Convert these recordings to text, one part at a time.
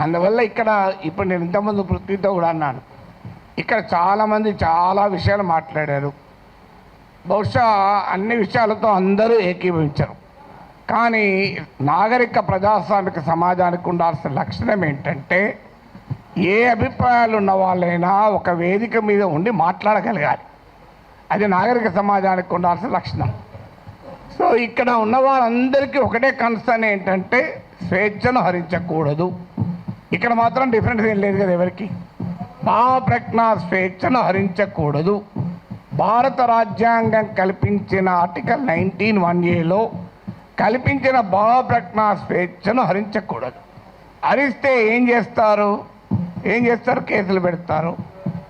అందువల్ల ఇక్కడ ఇప్పుడు నేను ఇంతకుముందు పృథ్వీతో కూడా అన్నాను, ఇక్కడ చాలామంది చాలా విషయాలు మాట్లాడారు. బహుశా అన్ని విషయాలతో అందరూ ఏకీభవించరు. కానీ నాగరిక ప్రజాస్వామిక సమాజానికి ఉండాల్సిన లక్షణం ఏంటంటే, ఏ అభిప్రాయాలు ఉన్న వాళ్ళైనా ఒక వేదిక మీద ఉండి మాట్లాడగలగాలి. అది నాగరిక సమాజానికి ఉండాల్సిన లక్షణం. సో ఇక్కడ ఉన్న వారందరికీ ఒకటే కన్సర్న్ ఏంటంటే స్వేచ్ఛను హరించకూడదు. ఇక్కడ మాత్రం డిఫరెన్స్ ఏం లేదు కదా ఎవరికి. భావ ప్రజ్ఞ స్వేచ్ఛను హరించకూడదు. భారత రాజ్యాంగం కల్పించిన ఆర్టికల్ 19(1)A కల్పించిన భావ ప్రజ్ఞ స్వేచ్ఛను హరించకూడదు. హరిస్తే ఏం చేస్తారు? కేసులు పెడతారు.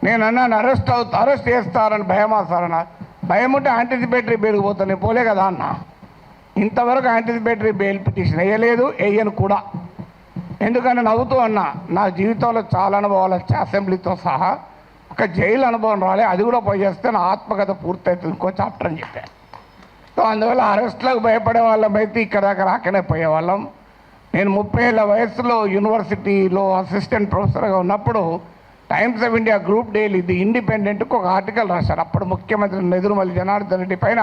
నేను అన్నాను అరెస్ట్ చేస్తారని భయమా సార్ అన్న. భయం ఉంటే యాంటిసిపేటరీ బెయిల్ పోతాను, నేను పోలే కదా అన్న. ఇంతవరకు యాంటిసిపేటరీ బెయిల్ పిటిషన్ వేయలేదు, వేయను కూడా. ఎందుకంటే నవ్వుతూ అన్నా, నా జీవితంలో చాలా అనుభవాలు వచ్చాయి, అసెంబ్లీతో సహా. ఒక జైలు అనుభవం రాలే, అది కూడా పోయి చేస్తే నా ఆత్మకథ పూర్తవుతుంది ఇంకో చాప్టర్ అని చెప్పాను. సో అందువల్ల అరెస్ట్లకు భయపడే వాళ్ళమైతే ఇక్కడ దాకా రాకనే పోయేవాళ్ళం. నేను 30 ఏళ్ళ వయసులో యూనివర్సిటీలో అసిస్టెంట్ ప్రొఫెసర్గా ఉన్నప్పుడు Times of India group daily the ఇండిపెండెంట్కి ఒక ఆర్టికల్ రాశారు. అప్పుడు ముఖ్యమంత్రి నెదురుమల్లి జనార్దన్ రెడ్డి పైన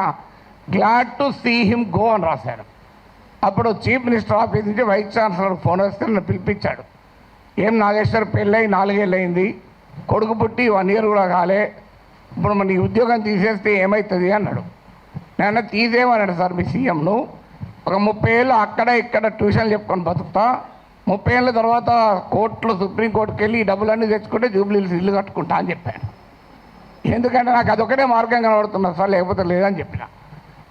glad to see him go అని రాశారు. అప్పుడు చీఫ్ మినిస్టర్ ఆఫీస్ నుంచి వైస్ ఛాన్సలర్ ఫోన్ వస్తే నన్ను పిలిపించాడు. ఏం నాగేశ్వర్ పెళ్ళై 4 ఏళ్ళు అయింది, కొడుకు పుట్టి 1 ఇయర్ కూడా కాలే, ఇప్పుడు మన ఉద్యోగం తీసేస్తే ఏమవుతుంది అన్నాడు. నేను తీసేయమన్నాడు సార్ మీ సీఎంను. ఒక 30 ఏళ్ళు అక్కడ ఇక్కడ ట్యూషన్లు చెప్పుకొని బతుకుతా, 30 ఏళ్ళ తర్వాత కోర్టులో సుప్రీంకోర్టుకి వెళ్ళి ఈ డబ్బులన్నీ తెచ్చుకుంటే జూబ్లీహిల్స్ ఇల్లు కట్టుకుంటా అని చెప్పాను. ఎందుకంటే నాకు అదొకటే మార్గం కనబడుతున్నా సార్, లేకపోతే లేదని చెప్పిన.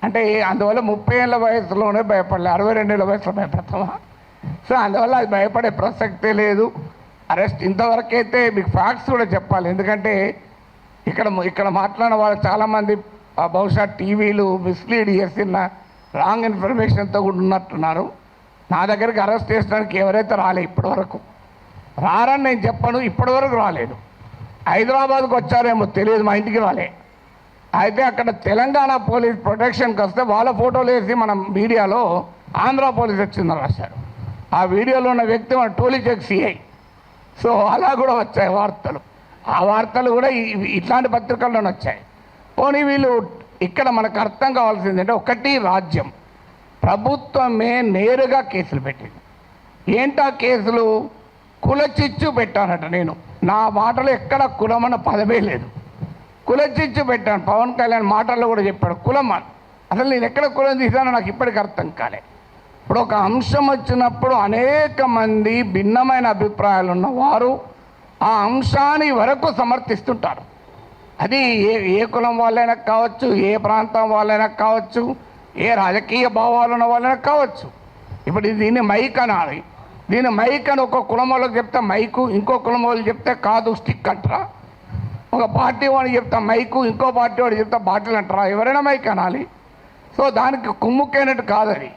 అంటే అందువల్ల 30 ఏళ్ళ వయసులోనే భయపడలే, 62 ఏళ్ళ వయసులో భయపడతామా? సో అందువల్ల అది భయపడే ప్రసక్తే లేదు. అరెస్ట్ ఇంతవరకైతే మీకు ఫ్యాక్ట్స్ కూడా చెప్పాలి. ఎందుకంటే ఇక్కడ మాట్లాడిన వాళ్ళు చాలామంది బహుశా టీవీలు మిస్లీడ్ చేసిన రాంగ్ ఇన్ఫర్మేషన్తో కూడా ఉన్నట్టున్నారు. నా దగ్గరికి అరెస్ట్ చేసడానికి ఎవరైతే రాలే ఇప్పటివరకు, రారని నేను చెప్పను, ఇప్పటివరకు రాలేదు. హైదరాబాద్కు వచ్చారేమో తెలియదు, మా ఇంటికి రాలే. అయితే అక్కడ తెలంగాణ పోలీస్ ప్రొటెక్షన్కి వస్తే వాళ్ళ ఫోటోలు వేసి మన మీడియాలో ఆంధ్ర పోలీస్ వచ్చిందని రాశారు. ఆ వీడియోలో ఉన్న వ్యక్తి మన టోలీచెక్ సిఐ. సో అలా కూడా వచ్చాయి వార్తలు. ఆ వార్తలు కూడా ఇట్లాంటి పత్రికల్లోనే వచ్చాయి. పోనీ వీళ్ళు ఇక్కడ మనకు అర్థం కావాల్సింది అంటే, ఒకటి రాజ్యం ప్రభుత్వమే నేరుగా కేసులు పెట్టింది. ఏంటా కేసులు? కులచిచ్చు పెట్టానట. నేను నా మాటలు ఎక్కడ కులమన్న పదమే లేదు, కులచిచ్చు పెట్టాను. పవన్ కళ్యాణ్ మాటల్లో కూడా చెప్పాడు కులం అని. అసలు నేను ఎక్కడ కులం తీసానో నాకు ఇప్పటికి అర్థం కాలే. ఇప్పుడు ఒక అంశం వచ్చినప్పుడు అనేక మంది భిన్నమైన అభిప్రాయాలు ఉన్నవారు ఆ అంశాన్ని వరకు సమర్థిస్తుంటారు. అది ఏ కులం వాళ్ళైనా కావచ్చు, ఏ ప్రాంతం వాళ్ళైనా కావచ్చు, ఏ రాజకీయ భావాలు ఉన్న వాళ్ళైనా కావచ్చు. ఇప్పుడు దీన్ని మైక్ అనాలి. దీన్ని మైక్ అని ఒక కులం వాళ్ళకి చెప్తే మైకు, ఇంకో కులం వాళ్ళు చెప్తే కాదు స్టిక్ అంటారా? ఒక పార్టీ వాడికి చెప్తా మైకు, ఇంకో పార్టీ వాడికి చెప్తా బాటిల్ అంటారా? ఎవరైనా మైక్ అనాలి. సో దానికి కుమ్ముక్కైనట్టు కాదని.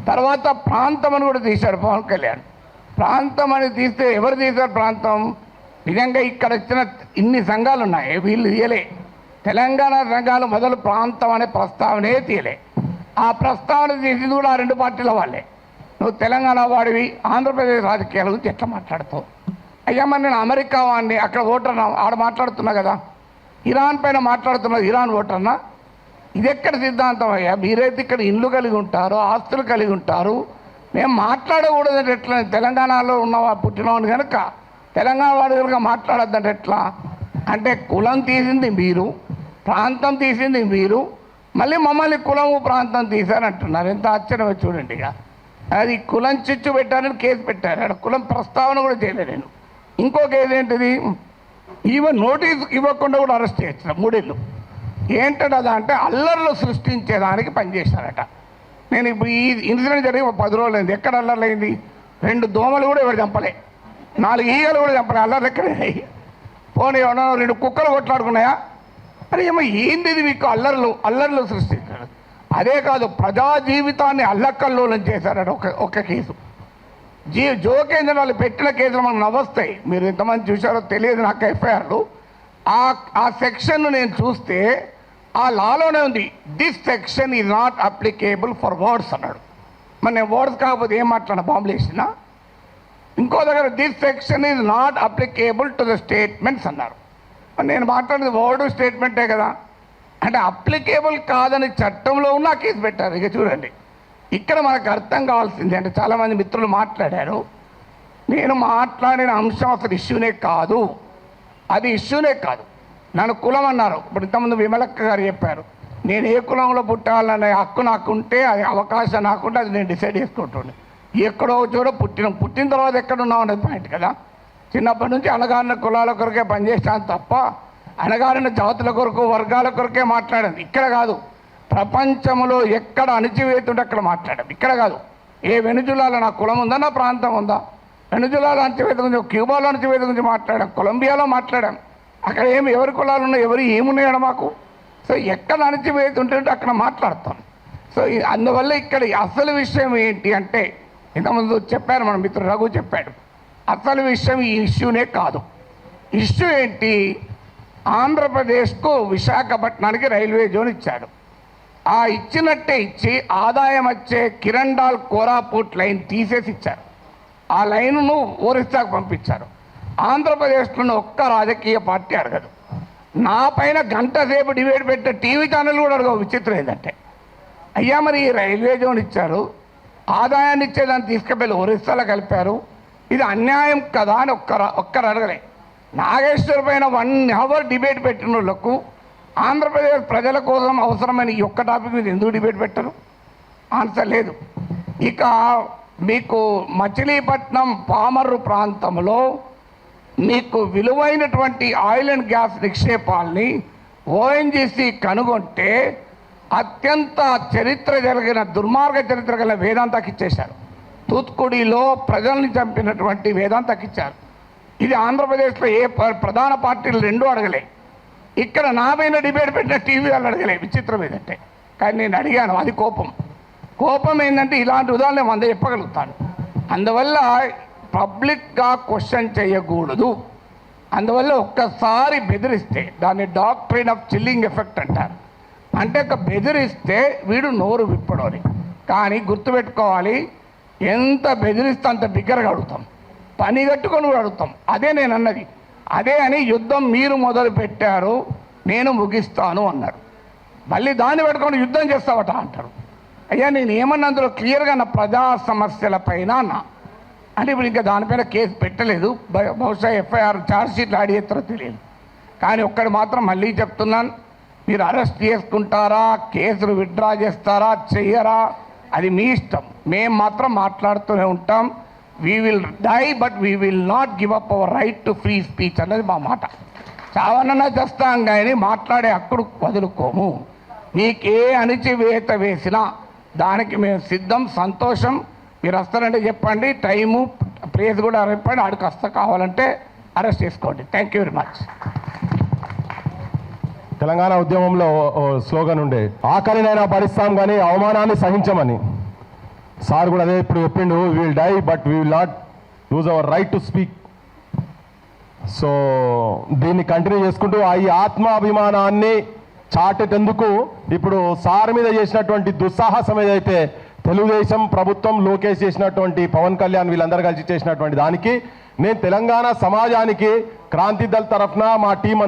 తర్వాత ప్రాంతం అని కూడా తీశాడు పవన్ కళ్యాణ్. ప్రాంతం అని తీస్తే ఎవరు తీశారు ప్రాంతం? నిజంగా ఇక్కడ వచ్చిన ఇన్ని సంఘాలు ఉన్నాయి, వీళ్ళు తీయలే. తెలంగాణ సంఘాలు మొదలు ప్రాంతం అనే ప్రస్తావనే తీయలే. ఆ ప్రస్తావన తీసింది కూడా ఆ 2 పార్టీల వాళ్ళే. నువ్వు తెలంగాణ వాడివి, ఆంధ్రప్రదేశ్ రాజకీయాల గురించి ఎట్లా మాట్లాడుతావు? అయ్యా మరి నేను అమెరికా వాడిని, అక్కడ ఓటర్నా, ఆడ మాట్లాడుతున్నా కదా. ఇరాన్ పైన మాట్లాడుతున్నది ఇరాన్ ఓటర్నా? ఇది ఎక్కడ సిద్ధాంతం అయ్యా? మీరైతే ఇక్కడ ఇండ్లు కలిగి ఉంటారు, ఆస్తులు కలిగి ఉంటారు, మేము మాట్లాడకూడదంటే ఎట్లా? తెలంగాణలో ఉన్న పుట్టినవాడిని కనుక తెలంగాణ వాడు కనుక మాట్లాడద్దంటే ఎట్లా? అంటే కులం తీసింది మీరు, ప్రాంతం తీసింది మీరు, మళ్ళీ మమ్మల్ని కులము ప్రాంతం తీశారంటున్నారు. ఎంత ఆశ్చర్యమో చూడండి. ఇక అది కులం చిచ్చు పెట్టారని కేసు పెట్టారు. అక్కడ కులం ప్రస్తావన కూడా చేయలేదు నేను. ఇంకో కేసు ఏంటిది? ఈవెన్ నోటీస్ ఇవ్వకుండా కూడా అరెస్ట్ చేయొచ్చు 3 ఏళ్ళు. ఏంటదా అంటే అల్లర్లు సృష్టించేదానికి పనిచేశారట. నేను ఇప్పుడు ఈ ఇన్సిడెంట్ జరిగి 10 రోజులు అయింది. ఎక్కడ అల్లర్లు అయింది? 2 దోమలు కూడా ఎవరు చంపలే, 4 ఈగలు కూడా చంపలే. అల్లర్లు ఎక్కడైనాయి? పోనీ ఏమన్నా 2 కుక్కలు కొట్లాడుకున్నాయా? అరే ఏమో ఏంది ఇది? మీకు అల్లర్లు సృష్టించారు. అదే కాదు, ప్రజా జీవితాన్ని అల్లకల్లోలం చేశారట. ఒక కేసు జోకేంద్ర వాళ్ళు పెట్టిన కేసులు మనకు నవ్వొస్తాయి. మీరు ఎంతమంది చూశారో తెలియదు నాకు ఎఫ్ఐఆర్లు. ఆ సెక్షన్ను నేను చూస్తే ఆ లాలోనే ఉంది, this section is not applicable for words అన్నాడు. మరి నేను వర్డ్స్ కాకపోతే ఏం మాట్లాడినా బాంబులు వేసినా? ఇంకో దగ్గర this section is not applicable to the statements అన్నారు. నేను మాట్లాడేది వర్డ్ స్టేట్మెంటే కదా, అంటే అప్లికేబుల్ కాదని చట్టంలో ఉన్న కేసు పెట్టారు. ఇక చూడండి, ఇక్కడ మనకు అర్థం కావాల్సింది అంటే చాలామంది మిత్రులు మాట్లాడారు, నేను మాట్లాడిన అంశం అసలు ఇష్యూనే కాదు, అది ఇష్యూనే కాదు. నన్ను కులం అన్నారు. ఇప్పుడు ఇంతకుముందు విమలక్క గారు చెప్పారు, నేను ఏ కులంలో పుట్టాలనే హక్కు నాకుంటే, అది అవకాశం నాకుంటే అది నేను డిసైడ్ చేసుకుంటుండే. ఎక్కడో చోట పుట్టిన తర్వాత ఎక్కడున్నావు అనేది పాయింట్ కదా. చిన్నప్పటి నుంచి అణగారిన కులాల కొరకే పనిచేస్తాను తప్ప అణగారిన జాతుల కొరకు వర్గాల కొరకే మాట్లాడాను. ఇక్కడ కాదు, ప్రపంచంలో ఎక్కడ అణచివేతుంటే అక్కడ మాట్లాడాం. ఇక్కడ కాదు, ఏ వెనుజులాలో నా కులం ఉందా, నా ప్రాంతం ఉందా, వెనుజులాలో అణచివేత గురించి, క్యూబాలో అణచివేత గురించి మాట్లాడాం, కొలంబియాలో మాట్లాడాం. అక్కడ ఎవరి కులాలు ఉన్నాయి, ఎవరు ఏమున్నాయో మాకు. సో ఎక్కడ అణచివేతుంటే అక్కడ మాట్లాడతాం. సో అందువల్ల ఇక్కడ అసలు విషయం ఏంటి అంటే, ఇంతకుముందు చెప్పారు మన మిత్రుడు రఘు చెప్పాడు, అసలు విషయం ఈ ఇష్యూనే కాదు. ఇష్యూ ఏంటి, ఆంధ్రప్రదేశ్కు విశాఖపట్నానికి రైల్వే జోన్ ఇచ్చాడు. ఆ ఇచ్చినట్టే ఇచ్చి ఆదాయం వచ్చే కిరండాల్ కోరాపుట్ లైన్ తీసేసి ఇచ్చారు. ఆ లైన్ను ఒరిస్సాకు పంపించారు. ఆంధ్రప్రదేశ్లోని ఒక్క రాజకీయ పార్టీ అడగదు. నా పైన గంట సేపు డిబేట్ పెట్టే టీవీ ఛానల్ కూడా అడగవు. విచిత్రం ఏంటంటే, అయ్యా మరి ఈ రైల్వే జోన్ ఇచ్చారు, ఆదాయాన్ని ఇచ్చేదాన్ని తీసుకెళ్ళి ఒరిస్సాలో కలిపారు, ఇది అన్యాయం కదా అని ఒక్కరు అడగలే. నాగేశ్వర్ పైన 1 అవర్ డిబేట్ పెట్టిన వాళ్ళకు ఆంధ్రప్రదేశ్ ప్రజల కోసం అవసరమైన ఈ ఒక్క టాపిక్ మీద ఎందుకు డిబేట్ పెట్టరు? ఆన్సర్ లేదు. ఇక మీకు మచిలీపట్నం పామర్రు ప్రాంతంలో మీకు విలువైనటువంటి ఆయిల్ అండ్ గ్యాస్ నిక్షేపాల్ని ఓఎన్జీసీ కనుగొంటే అత్యంత చరిత్ర జరిగిన దుర్మార్గ చరిత్ర గల వేదాంతకి ఇచ్చేశారు. తూత్కుడిలో ప్రజల్ని చంపినటువంటి వేదాంతకి ఇచ్చారు. ఇది ఆంధ్రప్రదేశ్లో ఏ ప్రధాన పార్టీలు రెండూ అడగలే. ఇక్కడ నా పైన డిబేట్ పెట్టిన టీవీ వాళ్ళు అడగలే. విచిత్రం ఏదంటే, కానీ నేను అడిగాను, అది కోపం ఏంటంటే ఇలాంటి ఉదాహరణ 100 చెప్పగలుగుతాను. అందువల్ల పబ్లిక్గా క్వశ్చన్ చేయకూడదు. అందువల్ల ఒక్కసారి బెదిరిస్తే దాన్ని డాక్ట్రిన్ ఆఫ్ చిల్లింగ్ ఎఫెక్ట్ అంటారు. అంటే ఒక బెదిరిస్తే వీడు నోరు విప్పడని. కానీ గుర్తుపెట్టుకోవాలి, ఎంత బెదిరిస్తే అంత బిగ్గరగా అడుగుతాం, పని కట్టుకొని కూడా అడుగుతాం. అదే నేను అన్నది. అదే అని యుద్ధం మీరు మొదలు పెట్టారు, నేను ముగిస్తాను అన్నారు. మళ్ళీ దాన్ని పెట్టుకొని యుద్ధం చేస్తావట అంటారు. అయ్యా నేను ఏమన్నా అందులో క్లియర్గా నా ప్రజా సమస్యల పైన అంటే ఇప్పుడు ఇంకా దానిపైన కేసు పెట్టలేదు. బహుశా ఎఫ్ఐఆర్ ఛార్జ్షీట్లు యాడ్ చేస్తారో తెలియదు. కానీ ఒక్కటి మాత్రం మళ్ళీ చెప్తున్నాను, మీరు అరెస్ట్ చేసుకుంటారా, కేసులు విత్డ్రా చేస్తారా, చెయ్యరా, అది మీ ఇష్టం. మేము మాత్రం మాట్లాడుతూనే ఉంటాం. We will die but we will not give up our right to free speech అన్నది మా మాట. చావనన్నా చేస్తాం కానీ మాట్లాడే హక్కును వదులుకోము. నీకే అణిచివేత వేసినా దానికి మేము సిద్ధం, సంతోషం. మీరు వస్తారంటే చెప్పండి, టైము ప్లేస్ కూడా చెప్పండి, ఆడికి వస్తా, కావాలంటే అరెస్ట్ చేసుకోండి. Thank you very much. Telangana ఉద్యమంలో స్లోగన్ ఉండే, ఆకలినైనా భరిస్తాం కానీ అవమానాన్ని సహించమని. సార్ కూడా అదే ఇప్పుడు చెప్పిండు, we will die but we will not lose our right to speak. So దీన్ని కంటిన్యూ చేసుకుంటూ ఈ ఆత్మాభిమానాన్ని చాటేందుకు ఇప్పుడు సార్ మీద చేసినటువంటి దుస్సాహసం ఏదైతే తెలుగుదేశం ప్రభుత్వం, లోకేష్ చేసినటువంటి, పవన్ కళ్యాణ్ వీళ్ళందరూ కలిసి చేసినటువంటి దానికి నేను తెలంగాణ సమాజానికి క్రాంతి దళ్ తరఫున మా టీం